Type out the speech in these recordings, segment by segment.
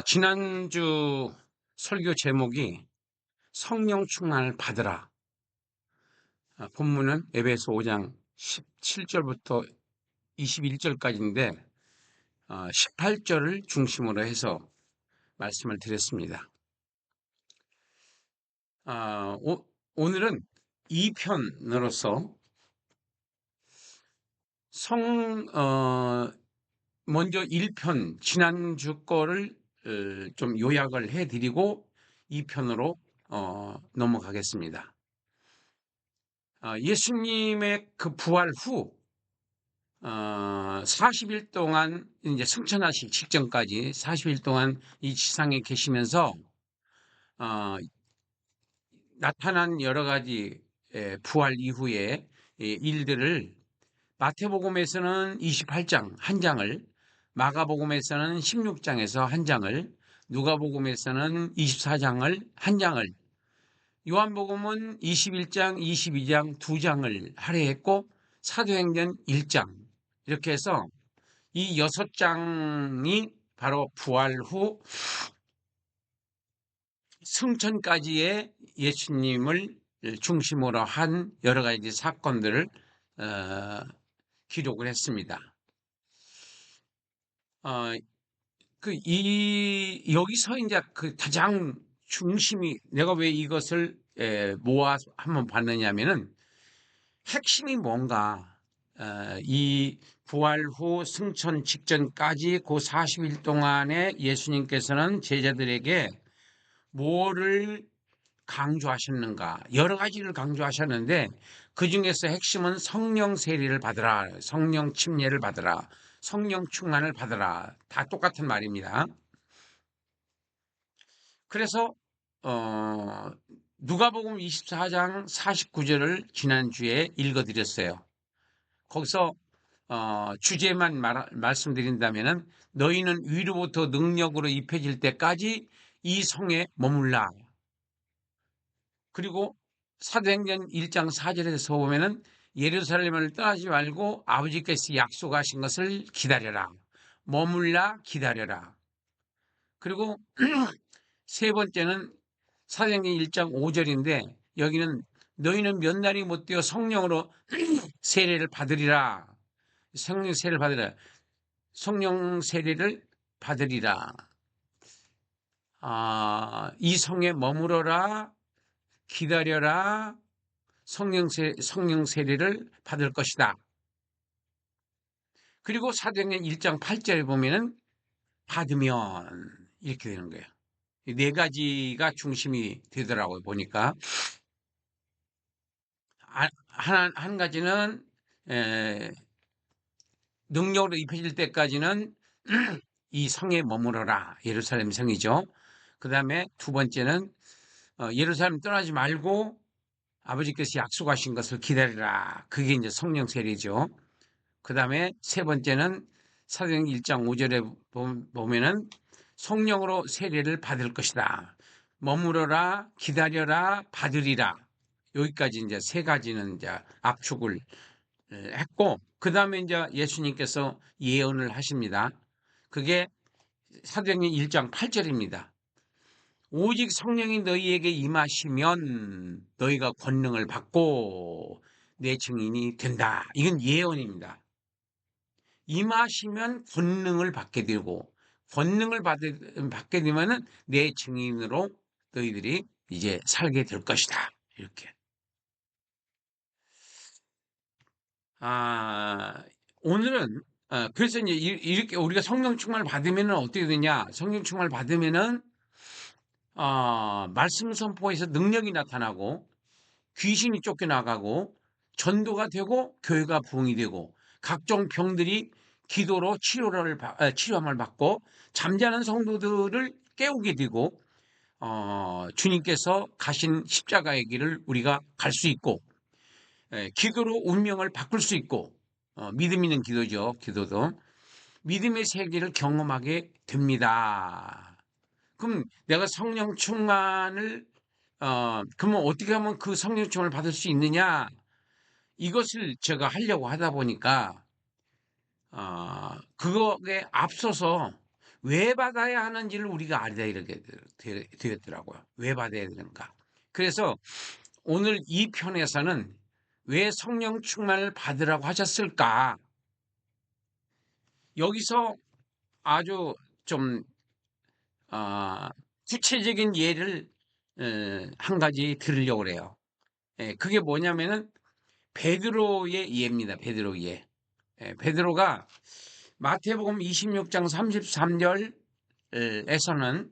지난주 설교 제목이 성령 충만을 받으라. 본문은 에베소 5장 17절부터 21절까지인데 18절을 중심으로 해서 말씀을 드렸습니다. 오늘은 2편으로서 먼저 1편 지난주 거를 좀 요약을 해드리고 2편으로 넘어가겠습니다. 예수님의 그 부활 후 40일 동안 이제 승천하시기 직전까지 40일 동안 이 지상에 계시면서 나타난 여러 가지 부활 이후의 일들을 마태복음에서는 28장 한 장을, 마가복음에서는 16장에서 한 장을, 누가복음에서는 24장을 한 장을, 요한복음은 21장, 22장 두 장을 할애했고 사도행전 1장 이렇게 해서 이 6장이 바로 부활 후 승천까지의 예수님을 중심으로 한 여러 가지 사건들을 기록을 했습니다. 여기서 이제 그 가장 중심이 내가 왜 이것을 모아 한번 봤느냐면은 핵심이 뭔가 이 부활 후 승천 직전까지 그 40일 동안에 예수님께서는 제자들에게 뭐를 강조하셨는가 여러 가지를 강조하셨는데 그 중에서 핵심은 성령 세례를 받으라, 성령 침례를 받으라, 성령 충만을 받으라. 다 똑같은 말입니다. 그래서 누가복음 24장 49절을 지난주에 읽어드렸어요. 거기서 주제만 말씀드린다면은 너희는 위로부터 능력으로 입혀질 때까지 이 성에 머물라. 그리고 사도행전 1장 4절에서 보면은 예루살렘을 떠나지 말고 아버지께서 약속하신 것을 기다려라. 머물라 기다려라. 그리고 세 번째는 사도행전 1장 5절인데 여기는 너희는 몇 날이 못 되어 성령으로 세례를 받으리라. 성령 세례를 받으리라. 성령 세례를 받으리라. 이 성에 머무러라. 기다려라. 성령 세례를 받을 것이다. 그리고 사도행전 1장 8절에 보면은 받으면 이렇게 되는 거예요. 네 가지가 중심이 되더라고요. 보니까 한 가지는 능력으로 입혀질 때까지는 이 성에 머무러라. 예루살렘 성이죠. 그 다음에 두 번째는 예루살렘 떠나지 말고 아버지께서 약속하신 것을 기다리라. 그게 이제 성령 세례죠. 그 다음에 세 번째는 사도행전 1장 5절에 보면은 성령으로 세례를 받을 것이다. 머무러라, 기다려라, 받으리라. 여기까지 이제 세 가지는 이제 압축을 했고, 그 다음에 이제 예수님께서 예언을 하십니다. 그게 사도행전 1장 8절입니다. 오직 성령이 너희에게 임하시면 너희가 권능을 받고 내 증인이 된다. 이건 예언입니다. 임하시면 권능을 받게 되고 권능을 받게 되면은 내 증인으로 너희들이 이제 살게 될 것이다. 이렇게. 오늘은 그래서 이제 이렇게 우리가 성령 충만을 받으면 어떻게 되냐? 성령 충만을 받으면은 말씀 선포에서 능력이 나타나고 귀신이 쫓겨나가고 전도가 되고 교회가 부흥이 되고 각종 병들이 기도로 치료함을 받고 잠자는 성도들을 깨우게 되고 주님께서 가신 십자가의 길을 우리가 갈 수 있고 기도로 운명을 바꿀 수 있고 믿음 있는 기도죠. 기도도 믿음의 세계를 경험하게 됩니다. 그럼 내가 성령 충만을 그러면 어떻게 하면 그 성령 충만을 받을 수 있느냐? 이것을 제가 하려고 하다 보니까 그거에 앞서서 왜 받아야 하는지를 우리가 알아야 이렇게 되었더라고요. 왜 받아야 되는가. 그래서 오늘 이 편에서는 왜 성령 충만을 받으라고 하셨을까? 여기서 아주 좀 구체적인 예를 한 가지 들으려고 그래요. 예, 그게 뭐냐면은 베드로의 예입니다. 베드로 예. 예, 베드로가 마태복음 26장 33절에서는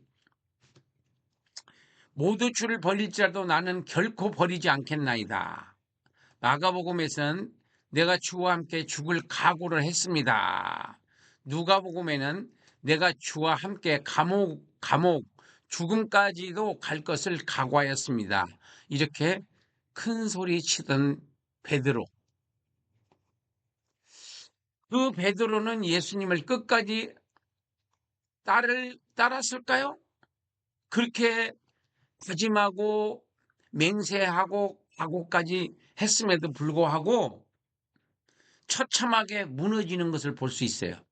모두 주를 버릴지라도 나는 결코 버리지 않겠나이다. 마가복음에서는 내가 주와 함께 죽을 각오를 했습니다. 누가복음에는 내가 주와 함께 감옥, 죽음까지도 갈 것을 각오하였습니다. 이렇게 큰 소리 치던 베드로. 그 베드로는 예수님을 끝까지 따랐을까요? 그렇게 다짐하고 맹세하고 각오까지 했음에도 불구하고 처참하게 무너지는 것을 볼 수 있어요.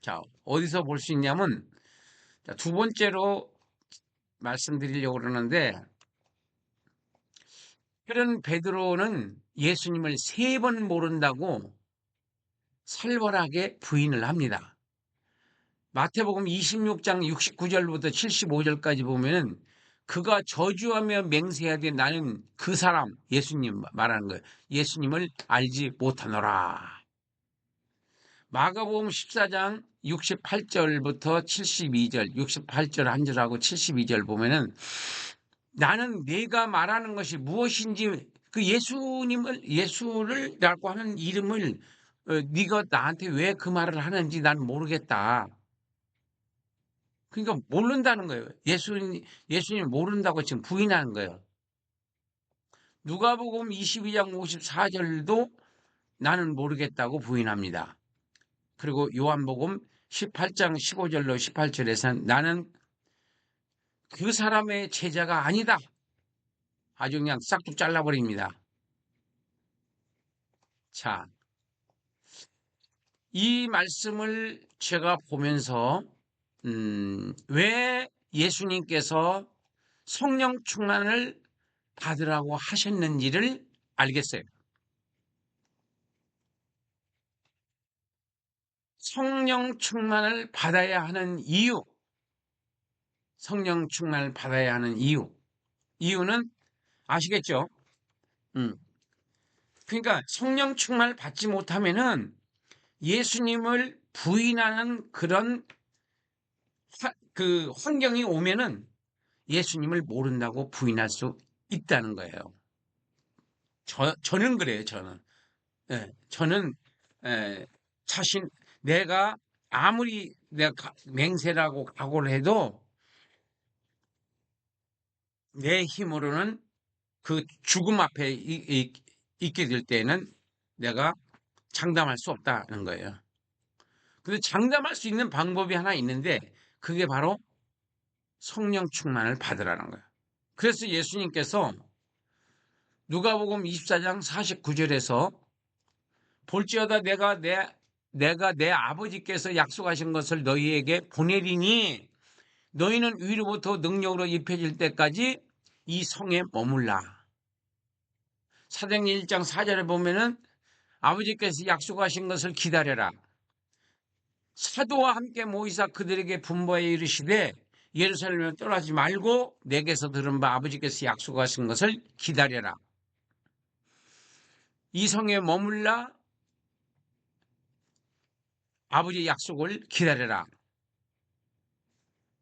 자, 어디서 볼 수 있냐면, 두 번째로 말씀드리려고 그러는데, 그런 베드로는 예수님을 3번 모른다고 살벌하게 부인을 합니다. 마태복음 26장 69절부터 75절까지 보면은 그가 저주하며 맹세하되 나는 그 사람, 예수님 말하는 거예요. 예수님을 알지 못하노라. 마가복음 14장 68절부터 72절, 68절 한 절하고 72절 보면은 나는 네가 말하는 것이 무엇인지 그 예수를라고 하는 이름을 네가 나한테 왜 그 말을 하는지 난 모르겠다. 그러니까 모른다는 거예요. 예수님 모른다고 지금 부인하는 거예요. 누가복음 22장 54절도 나는 모르겠다고 부인합니다. 그리고 요한복음 18장 15절로 18절에서는 나는 그 사람의 제자가 아니다. 아주 그냥 싹둑 잘라버립니다. 자, 이 말씀을 제가 보면서 왜 예수님께서 성령 충만을 받으라고 하셨는지를 알겠어요. 성령 충만을 받아야 하는 이유, 성령 충만을 받아야 하는 이유는 아시겠죠? 음. 그러니까 성령 충만을 받지 못하면은 예수님을 부인하는 그런 그 환경이 오면은 예수님을 모른다고 부인할 수 있다는 거예요. 저는 그래요, 저는. 예, 저는, 예, 내가 아무리 내가 맹세라고 각오를 해도 내 힘으로는 그 죽음 앞에 있게 될 때는 내가 장담할 수 없다는 거예요. 근데 장담할 수 있는 방법이 하나 있는데 그게 바로 성령 충만을 받으라는 거예요. 그래서 예수님께서 누가복음 24장 49절에서 볼지어다 내가 내 아버지께서 약속하신 것을 너희에게 보내리니 너희는 위로부터 능력으로 입혀질 때까지 이 성에 머물라. 사도행전 1장 4절에 보면은 아버지께서 약속하신 것을 기다려라. 사도와 함께 모이사 그들에게 분부하여 이르시되 예루살렘에 떠나지 말고 내게서 들은 바 아버지께서 약속하신 것을 기다려라. 이 성에 머물라 아버지의 약속을 기다려라.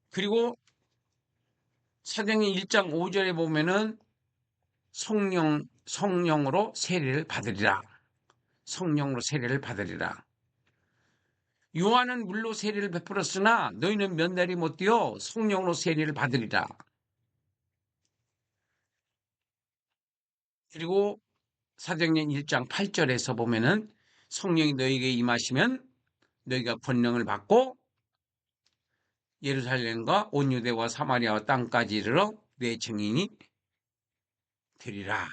그리고 사도행전 1장 5절에 보면은 성령으로 세례를 받으리라. 성령으로 세례를 받으리라. 요한은 물로 세례를 베풀었으나 너희는 몇 날이 못 되어 성령으로 세례를 받으리라. 그리고 사도행전 1장 8절에서 보면은 성령이 너희에게 임하시면 너희가 권능을 받고 예루살렘과 온 유대와 사마리아와 땅까지 이르러 내 증인이 되리라.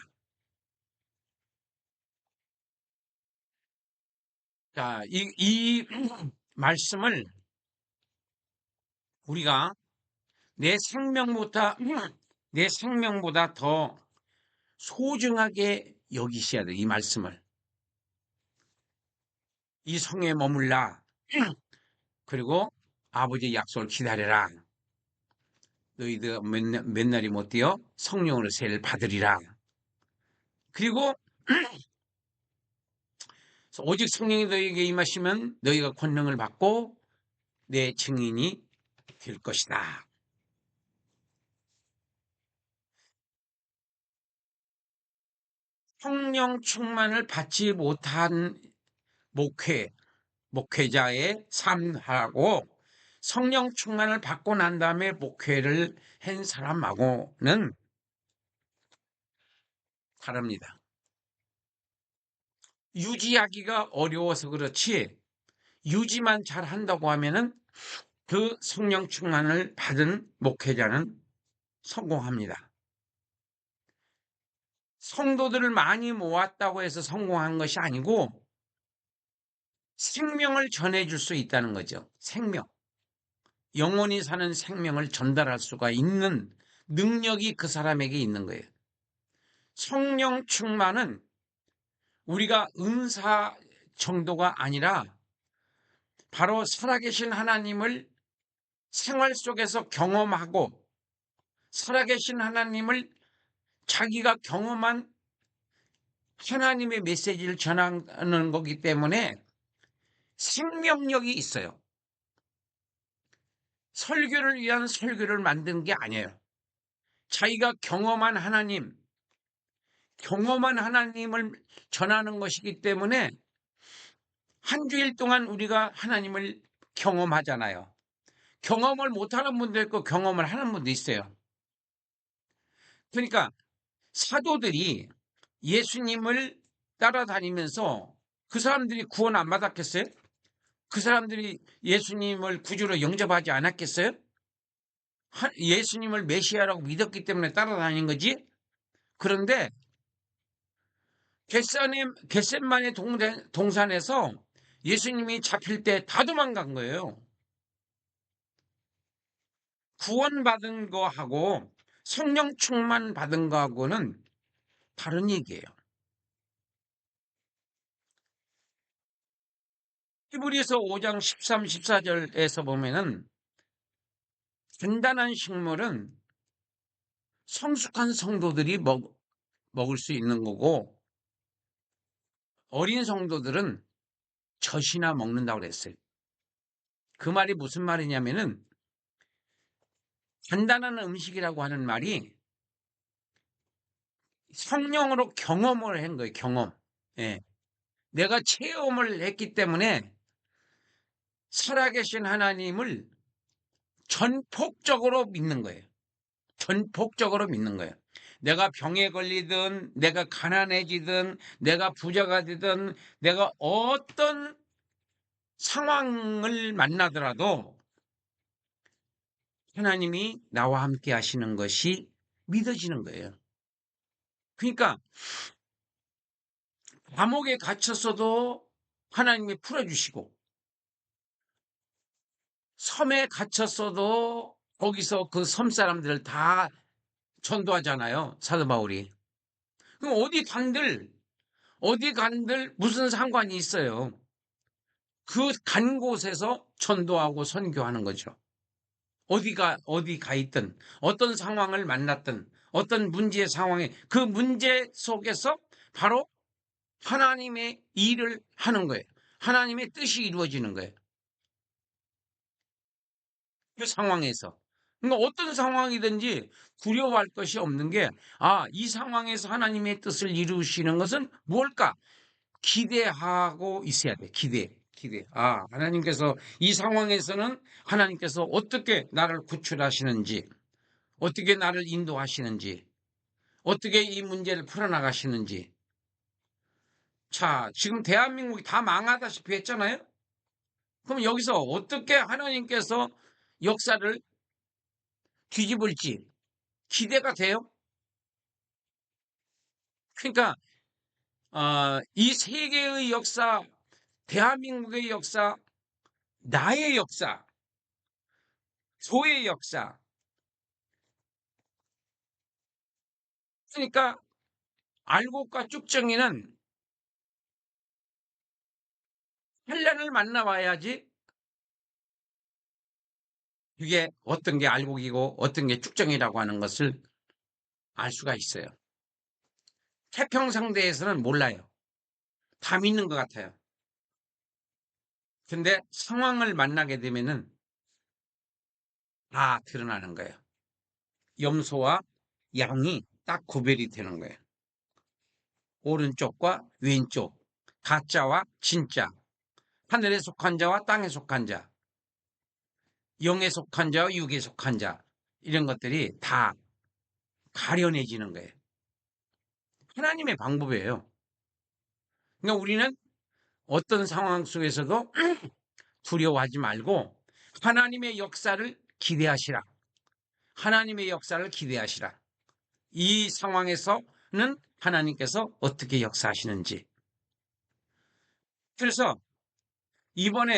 자, 이 말씀을 우리가 내 생명보다 내 생명보다 더 소중하게 여기셔야 돼. 이 말씀을. 이 성에 머물라. 그리고 아버지의 약속을 기다려라. 너희들 몇 날이 못 되어 성령으로 세를 받으리라. 그리고 오직 성령이 너희에게 임하시면 너희가 권능을 받고 내 증인이 될 것이다. 성령 충만을 받지 못한 목회자의 삶하고 성령 충만을 받고 난 다음에 목회를 한 사람하고는 다릅니다. 유지하기가 어려워서 그렇지 유지만 잘 한다고 하면은 그 성령 충만을 받은 목회자는 성공합니다. 성도들을 많이 모았다고 해서 성공한 것이 아니고 생명을 전해줄 수 있다는 거죠. 생명. 영원히 사는 생명을 전달할 수가 있는 능력이 그 사람에게 있는 거예요. 성령 충만은 우리가 은사 정도가 아니라 바로 살아계신 하나님을 생활 속에서 경험하고 살아계신 하나님을 자기가 경험한 하나님의 메시지를 전하는 거기 때문에 생명력이 있어요. 설교를 위한 설교를 만든 게 아니에요. 자기가 경험한 하나님을 전하는 것이기 때문에 한 주일 동안 우리가 하나님을 경험하잖아요. 경험을 못하는 분도 있고 경험을 하는 분도 있어요. 그러니까 사도들이 예수님을 따라다니면서 그 사람들이 구원 안 받았겠어요? 그 사람들이 예수님을 구주로 영접하지 않았겠어요? 예수님을 메시아라고 믿었기 때문에 따라다닌 거지? 그런데 겟셋마네 동산에서 예수님이 잡힐 때 다 도망간 거예요. 구원받은 거하고 성령 충만 받은 거하고는 다른 얘기예요. 히브리서 5장 13, 14절에서 보면은 단단한 식물은 성숙한 성도들이 먹을 수 있는 거고 어린 성도들은 젖이나 먹는다고 그랬어요. 그 말이 무슨 말이냐면은 단단한 음식이라고 하는 말이 성령으로 경험을 한 거예요. 경험. 예. 내가 체험을 했기 때문에 살아계신 하나님을 전폭적으로 믿는 거예요. 전폭적으로 믿는 거예요. 내가 병에 걸리든 내가 가난해지든 내가 부자가 되든 내가 어떤 상황을 만나더라도 하나님이 나와 함께 하시는 것이 믿어지는 거예요. 그러니까 감옥에 갇혔어도 하나님이 풀어주시고 섬에 갇혔어도 거기서 그 섬 사람들을 다 전도하잖아요. 사도 바울이. 그럼 어디 간들 무슨 상관이 있어요. 그 간 곳에서 전도하고 선교하는 거죠. 어디 가 있든 어떤 상황을 만났든 어떤 문제의 상황에 그 문제 속에서 바로 하나님의 일을 하는 거예요. 하나님의 뜻이 이루어지는 거예요. 그 상황에서. 그러니까 어떤 상황이든지 두려워할 것이 없는 게, 이 상황에서 하나님의 뜻을 이루시는 것은 뭘까? 기대하고 있어야 돼. 기대. 하나님께서 이 상황에서는 하나님께서 어떻게 나를 구출하시는지, 어떻게 나를 인도하시는지, 어떻게 이 문제를 풀어나가시는지. 자, 지금 대한민국이 다 망하다시피 했잖아요? 그럼 여기서 어떻게 하나님께서 역사를 뒤집을지 기대가 돼요? 그러니까, 이 세계의 역사, 대한민국의 역사, 나의 역사, 소의 역사. 그러니까 알곡과 쭉정이는 환란을 만나봐야지 그게 어떤 게 알곡이고 어떤 게 쭉정이라고 하는 것을 알 수가 있어요. 태평성대에서는 몰라요. 다 믿는 것 같아요. 근데 상황을 만나게 되면은 다 드러나는 거예요. 염소와 양이 딱 구별이 되는 거예요. 오른쪽과 왼쪽, 가짜와 진짜, 하늘에 속한 자와 땅에 속한 자, 영에 속한 자와 육에 속한 자, 이런 것들이 다 가려내지는 거예요. 하나님의 방법이에요. 그러니까 우리는 어떤 상황 속에서도 두려워하지 말고 하나님의 역사를 기대하시라. 하나님의 역사를 기대하시라. 이 상황에서는 하나님께서 어떻게 역사하시는지. 그래서 이번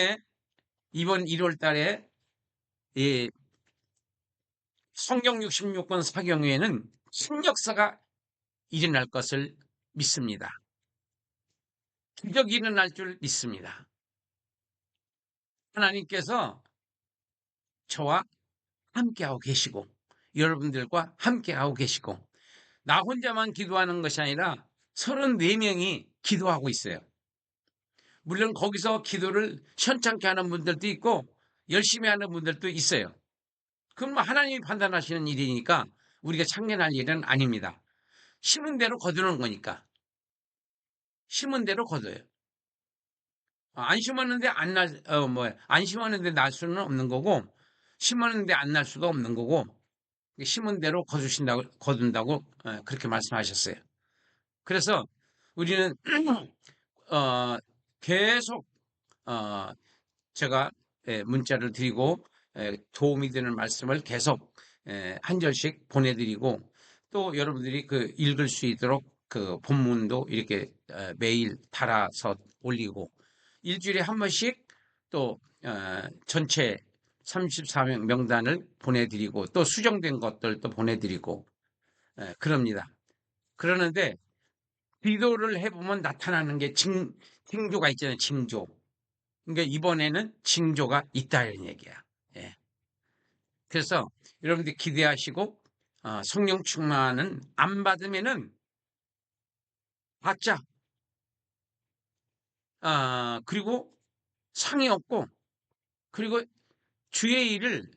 1월 달에 이 성경 66권 사경회에는 신역사가 일어날 것을 믿습니다. 기적이 일어날 줄 믿습니다. 하나님께서 저와 함께하고 계시고 여러분들과 함께하고 계시고 나 혼자만 기도하는 것이 아니라 34명이 기도하고 있어요. 물론 거기서 기도를 현찮게 하는 분들도 있고 열심히 하는 분들도 있어요. 그건 뭐 하나님이 판단하시는 일이니까 우리가 참견할 일은 아닙니다. 심은 대로 거두는 거니까. 심은 대로 거둬요. 안 심었는데 안 심었는데 날 수는 없는 거고, 심었는데 안 날 수도 없는 거고, 심은 대로 거둔다고, 그렇게 말씀하셨어요. 그래서 우리는, 어, 계속, 어, 제가 문자를 드리고, 도움이 되는 말씀을 계속, 한 절씩 보내드리고, 또 여러분들이 그 읽을 수 있도록 그 본문도 이렇게 매일 달아서 올리고, 일주일에 한 번씩 또 전체 34명 명단을 보내드리고 또 수정된 것들도 보내드리고 그럽니다. 그러는데 기도를 해보면 나타나는 게 징조가 있잖아요. 징조. 그러니까 이번에는 징조가 있다 이런 얘기야. 예. 그래서 여러분들 기대하시고 성령 충만은 안 받으면은 받자. 그리고 상이 없고 그리고 주의 일을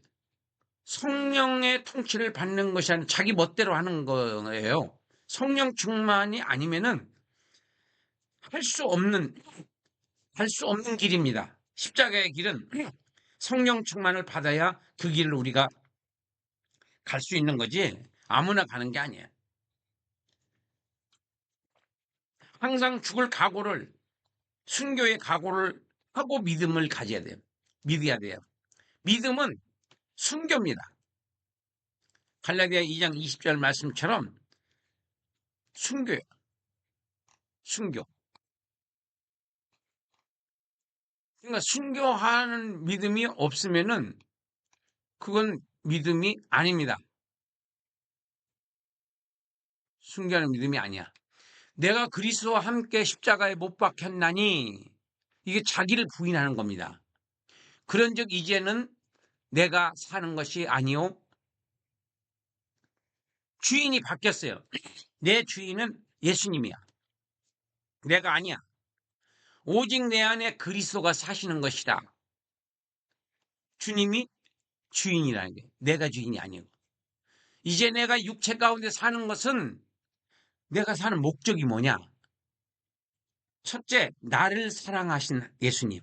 성령의 통치를 받는 것이 아니라 자기 멋대로 하는 거예요. 성령 충만이 아니면은 할 수 없는 길입니다. 십자가의 길은 성령 충만을 받아야 그 길을 우리가 갈 수 있는 거지 아무나 가는 게 아니에요. 항상 죽을 각오를 순교의 각오를 하고 믿음을 가져야 돼요. 믿어야 돼요. 믿음은 순교입니다. 갈라디아 2장 20절 말씀처럼 순교예요. 순교. 그러니까 순교하는 믿음이 없으면은 그건 믿음이 아닙니다. 순교하는 믿음이 아니야. 내가 그리스도와 함께 십자가에 못 박혔나니 이게 자기를 부인하는 겁니다. 그런즉 이제는 내가 사는 것이 아니요 주인이 바뀌었어요. 내 주인은 예수님이야. 내가 아니야. 오직 내 안에 그리스도가 사시는 것이다. 주님이 주인이라는 게 내가 주인이 아니고 이제 내가 육체 가운데 사는 것은 내가 사는 목적이 뭐냐? 첫째, 나를 사랑하신 예수님.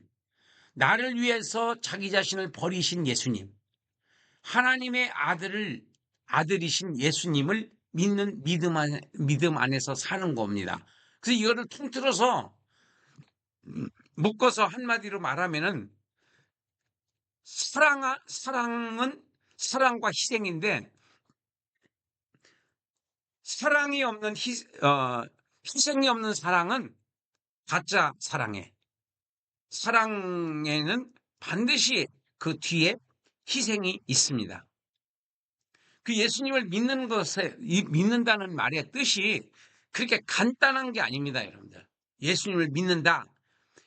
나를 위해서 자기 자신을 버리신 예수님. 하나님의 아들이신 예수님을 믿는 믿음 안에서 사는 겁니다. 그래서 이거를 통틀어서 묶어서 한마디로 말하면은 사랑은 사랑과 희생인데 희생이 없는 사랑은 가짜 사랑에. 사랑에는 반드시 그 뒤에 희생이 있습니다. 그 예수님을 믿는 것에, 믿는다는 말의 뜻이 그렇게 간단한 게 아닙니다, 여러분들. 예수님을 믿는다.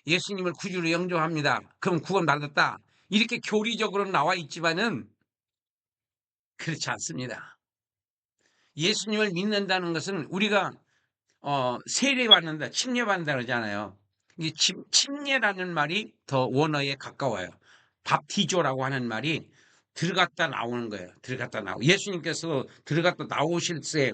예수님을 구주로 영접합니다. 그럼 구원받았다. 이렇게 교리적으로 나와 있지만은 그렇지 않습니다. 예수님을 믿는다는 것은 우리가 세례받는다, 침례받는다 그러잖아요. 이 침례라는 말이 더 원어에 가까워요. 밥티조라고 하는 말이 들어갔다 나오는 거예요. 들어갔다 나오고. 예수님께서 들어갔다 나오실 때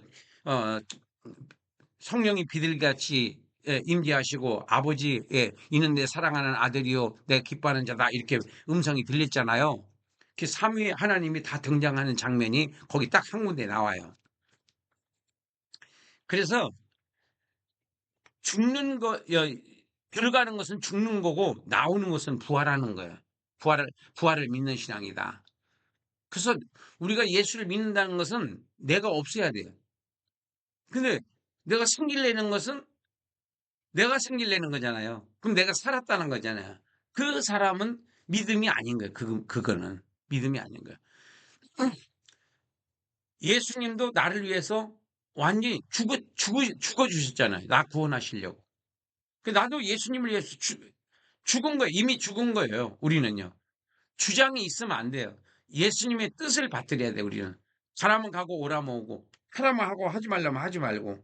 성령이 비둘기같이 임재하시고 아버지의 있는데 사랑하는 아들이요 내가 기뻐하는 자다 이렇게 음성이 들렸잖아요. 그 삼위 하나님이 다 등장하는 장면이 거기 딱 한 군데 나와요. 그래서 죽는 거, 들어가는 것은 죽는 거고 나오는 것은 부활하는 거예요. 부활을 믿는 신앙이다. 그래서 우리가 예수를 믿는다는 것은 내가 없어야 돼요. 근데 내가 승기를 내는 것은 내가 승기를 내는 거잖아요. 그럼 내가 살았다는 거잖아요. 그 사람은 믿음이 아닌 거예요. 그거는 믿음이 아닌 거예요. 예수님도 나를 위해서 완전히 죽어 주셨잖아요. 나 구원하시려고. 나도 예수님을 위해서 죽은 거예요. 이미 죽은 거예요. 우리는요. 주장이 있으면 안 돼요. 예수님의 뜻을 받들어야 돼, 우리는. 가라면 가고 오라면 오고 하라면 하고 하지 말라면 하지 말고.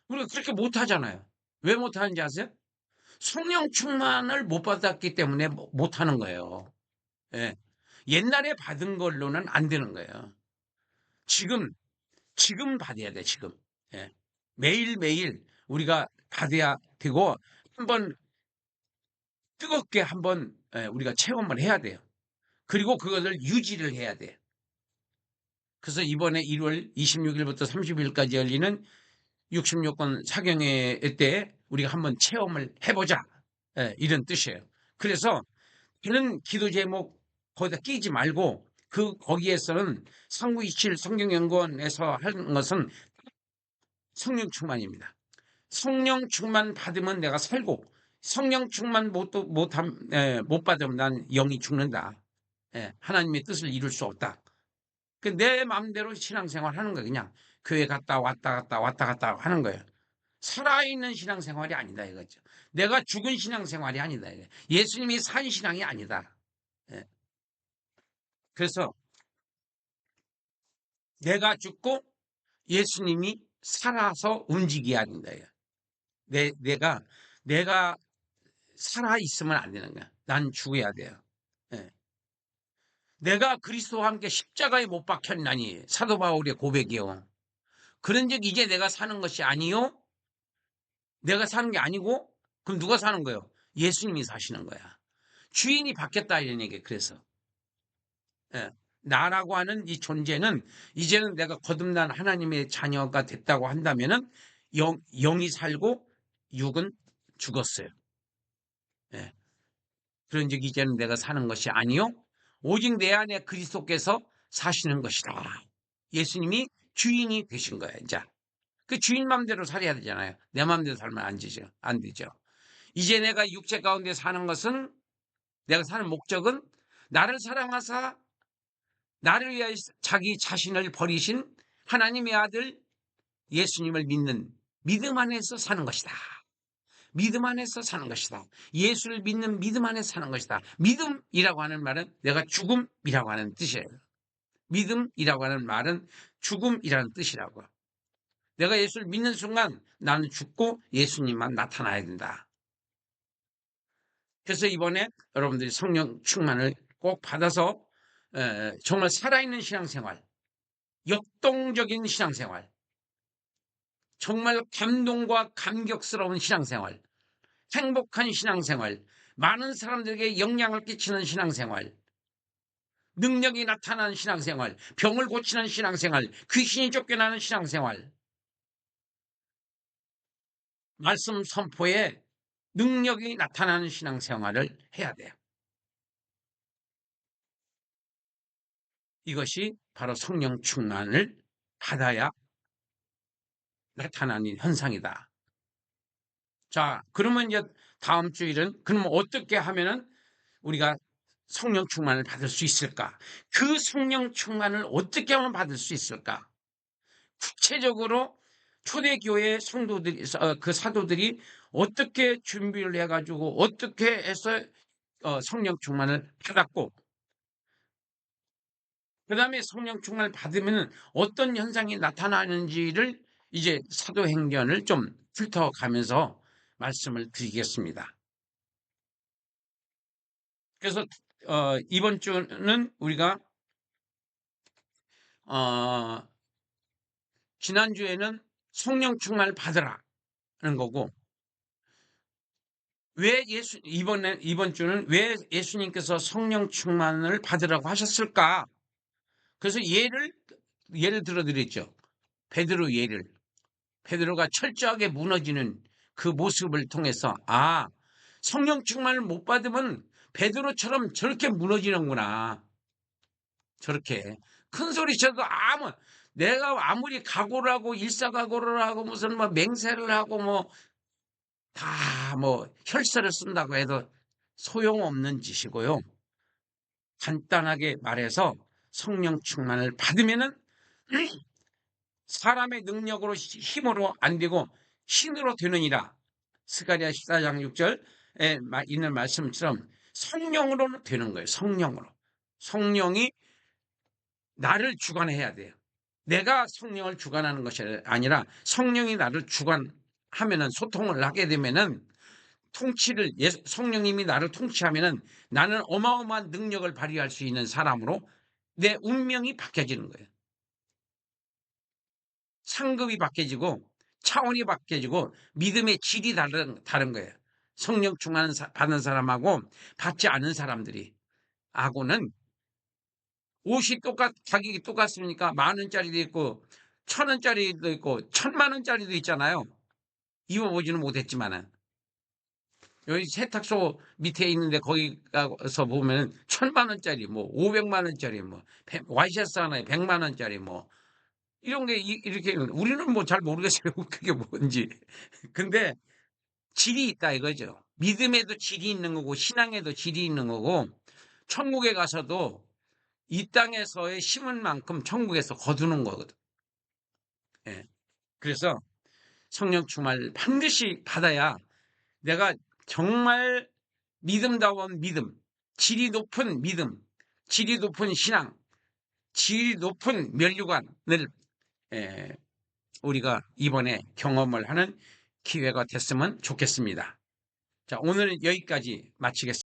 우리가 그렇게 못하잖아요. 왜 못하는지 아세요? 성령 충만을 못 받았기 때문에 못하는 거예요. 예. 옛날에 받은 걸로는 안 되는 거예요. 지금 받아야 돼, 지금. 예. 매일매일 우리가 받아야 되고, 한번 뜨겁게 한번 우리가 체험을 해야 돼요. 그리고 그것을 유지를 해야 돼요. 그래서 이번에 1월 26일부터 30일까지 열리는 66권 사경회 때 우리가 한번 체험을 해보자. 이런 뜻이에요. 그래서 다른 기도 제목 거기다 끼지 말고 거기에서는 상부27 성경연구원에서 하는 것은 성령 충만입니다. 성령 충만 받으면 내가 살고 성령 충만 못 받으면 난 영이 죽는다. 하나님의 뜻을 이룰 수 없다. 내 마음대로 신앙생활 하는 거예요. 그냥 교회 갔다 왔다 갔다 하는 거예요. 살아있는 신앙생활이 아니다 이거죠. 내가 죽은 신앙생활이 아니다. 예수님이 산 신앙이 아니다. 그래서 내가 죽고 예수님이 살아서 움직여야 된다. 내가 살아있으면 안 되는 거야. 난 죽어야 돼요. 내가 그리스도와 함께 십자가에 못 박혔나니 사도 바울의 고백이요. 그런즉 이제 내가 사는 것이 아니요. 내가 사는 게 아니고 그럼 누가 사는 거예요? 예수님이 사시는 거야. 주인이 바뀌었다 이런 얘기. 그래서 나라고 하는 이 존재는 이제는 내가 거듭난 하나님의 자녀가 됐다고 한다면은 영이 살고 육은 죽었어요. 그런즉 이제는 내가 사는 것이 아니요 오직 내 안에 그리스도께서 사시는 것이다. 예수님이 주인이 되신 거예요. 이제 그 주인 맘대로 살아야 되잖아요. 내 맘대로 살면 안 되죠. 이제 내가 육체 가운데 사는 것은 내가 사는 목적은 나를 사랑하사 나를 위하여 자기 자신을 버리신 하나님의 아들 예수님을 믿는 믿음 안에서 사는 것이다. 믿음 안에서 사는 것이다. 예수를 믿는 믿음 안에서 사는 것이다. 믿음이라고 하는 말은 내가 죽음이라고 하는 뜻이에요. 믿음이라고 하는 말은 죽음이라는 뜻이라고. 내가 예수를 믿는 순간 나는 죽고 예수님만 나타나야 된다. 그래서 이번에 여러분들이 성령 충만을 꼭 받아서 정말 살아있는 신앙생활, 역동적인 신앙생활, 정말 감동과 감격스러운 신앙생활, 행복한 신앙생활, 많은 사람들에게 영향을 끼치는 신앙생활, 능력이 나타나는 신앙생활, 병을 고치는 신앙생활, 귀신이 쫓겨나는 신앙생활, 말씀 선포에 능력이 나타나는 신앙생활을 해야 돼요. 이것이 바로 성령 충만을 받아야 나타나는 현상이다. 자, 그러면 이제 다음 주일은 그러면 어떻게 하면은 우리가 성령 충만을 받을 수 있을까? 그 성령 충만을 어떻게 하면 받을 수 있을까? 구체적으로 초대교회 성도들이, 그 사도들이 어떻게 준비를 해가지고 어떻게 해서 성령 충만을 받았고, 그 다음에 성령 충만을 받으면 어떤 현상이 나타나는지를 이제 사도행전을 좀 훑어가면서 말씀을 드리겠습니다. 그래서 이번 주는 우리가 지난주에는 성령 충만을 받으라는 거고, 이번 주는 왜 예수님께서 성령 충만을 받으라고 하셨을까? 그래서 예를 들어 드렸죠. 베드로가 철저하게 무너지는 그 모습을 통해서, 성령 충만을 못 받으면 베드로처럼 저렇게 무너지는구나. 저렇게 큰 소리 쳐도 내가 아무리 각오를 하고 일사각오를 하고 무슨 뭐 맹세를 하고 혈서를 쓴다고 해도 소용없는 짓이고요. 간단하게 말해서 성령 충만을 받으면은 사람의 능력으로 힘으로 안 되고 신으로 되느니라. 스가랴 14장 6절에 있는 말씀처럼 성령으로 되는 거예요. 성령이 나를 주관해야 돼요. 내가 성령을 주관하는 것이 아니라 성령이 나를 주관하면은, 소통을 하게 되면은, 성령님이 나를 통치하면은 나는 어마어마한 능력을 발휘할 수 있는 사람으로 내 운명이 바뀌어지는 거예요. 상급이 바뀌어지고 차원이 바뀌어지고 믿음의 질이 다른 거예요. 성령 충만 받는 사람하고 받지 않은 사람들이, 하고는 옷이 가격이 똑같습니까? 10,000원짜리도 있고 1,000원짜리도 있고 1,000,000원짜리도 있잖아요. 입어보지는 못했지만은. 여기 세탁소 밑에 있는데 거기 가서 보면 1,000,000원짜리, 500만원짜리, 와이셔츠 하나에 100만원짜리, 이런 게 이렇게, 우리는 잘 모르겠어요. 그게 뭔지. 근데 질이 있다 이거죠. 믿음에도 질이 있는 거고 신앙에도 질이 있는 거고, 천국에 가서도 이 땅에서의 심은 만큼 천국에서 거두는 거거든. 예. 그래서 성령 충만을 반드시 받아야 내가 정말 믿음다운 믿음, 질이 높은 믿음, 질이 높은 신앙, 질이 높은 면류관을 우리가 이번에 경험을 하는 기회가 됐으면 좋겠습니다. 자, 오늘은 여기까지 마치겠습니다.